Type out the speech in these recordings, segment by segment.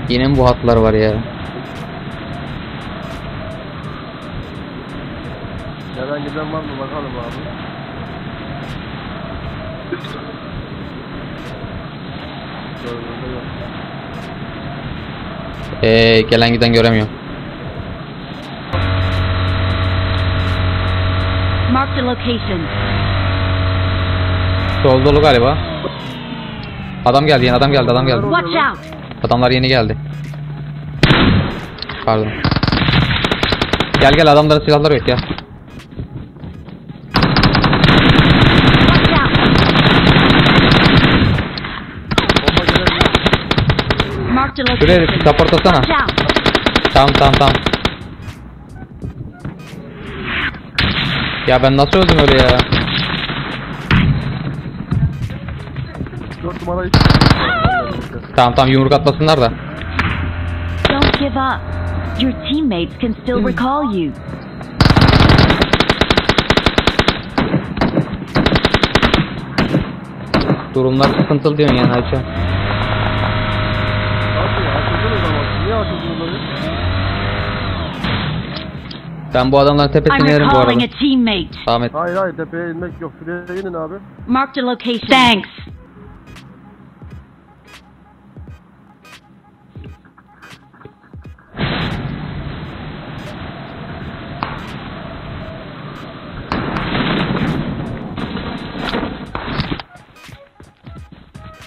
Yine mi bu hatlar var ya? Neden giden var mı bakalım abi. Gelen giden göremiyorum. Mark the location. Sol dolu galiba. Adam geldi yeni, adam geldi. Watch out. Adamlar yeni geldi. Pardon. Gel adamların silahları yok ya. Watch out. Mark the location. Şuraya kaportasana. Watch out. Tamam. Ya ben nasıl öldüm öyle ya? 4 numarayı. Tamam yumruk atmasınlar da. Don't give up. Your teammates can still recall you. Durumlar sıkıntılı diyorsun yani Ayça. Nasıl ya? Açıldınız ama. Niye açıldınız böyle? Ben bu adamların tepesine I'm yerim bu recalling arada. a teammate. Ahmet. Hayır tepeye inmek yok. Şuraya inin abi. Mark the location. Thanks.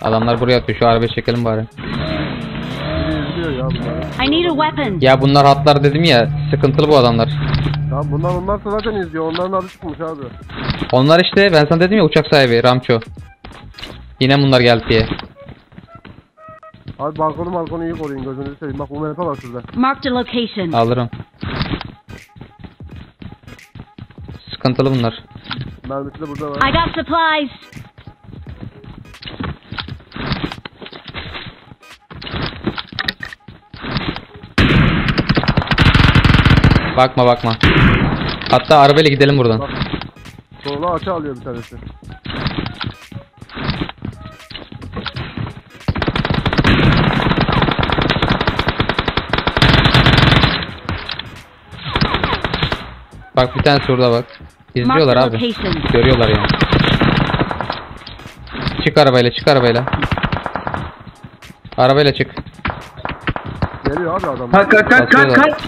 Adamlar buraya atıyor. Şu arabayı çekelim bari. Biri izliyor ya bunları. I need a weapon. Ya bunlar hatlar dedim ya. Sıkıntılı bu adamlar. Tamam onlar zaten izliyor. Onların adı çıkmış abi. Onlar işte ben sana dedim ya, uçak sahibi Ramço. Yine bunlar geldi diye. Abi balkonu iyi koruyun, gözünüzü seveyim. Bak bu MP var şurada. Mark the location. Alırım. Sıkıntılı bunlar. Mermisi de burada var. I got supplies. Bakma. Hatta arabayla gidelim buradan. Bak. Sola açı alıyor bir tanesi. Bak bir tane şurada bak. İzliyorlar Mark the abi. location. Görüyorlar yani. Çık arabayla. Arabayla çık. Geliyor abi adam. Kalk.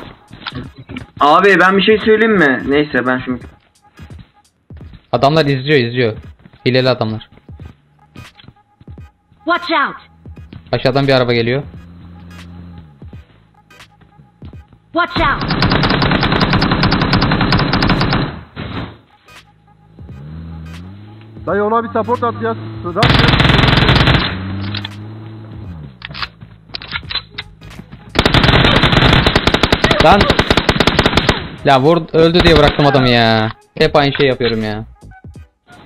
Abi ben bir şey söyleyeyim mi? Neyse ben şimdi. Adamlar izliyor. Hileli adamlar. Watch out. Aşağıdan bir araba geliyor. Watch out. Dayı ona bir support at ya. Lan. Ya öldü diye bıraktım adamı ya. Hep aynı şey yapıyorum ya.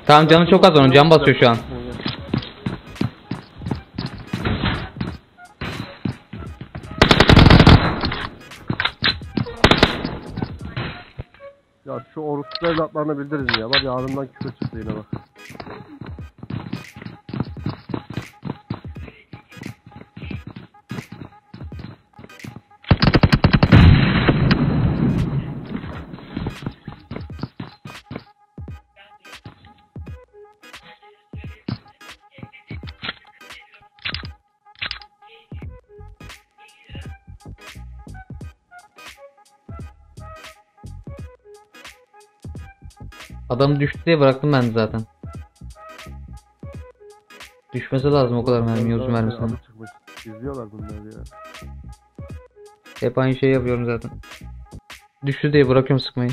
Tamam canı çok az onun, can basıyor şu an. Ya şu orospu evlatlarına bildiririz ya. Bak ya ağzımdan küfür çıktı yine bak. Adam düştü diye bıraktım ben de zaten. Düşmesi lazım o kadar mermi, uzun mermisinin. Adı çıkmış. İzliyorlar bunları ya. Hep aynı şeyi yapıyorum zaten. Düştü diye bırakıyorum sıkmayı.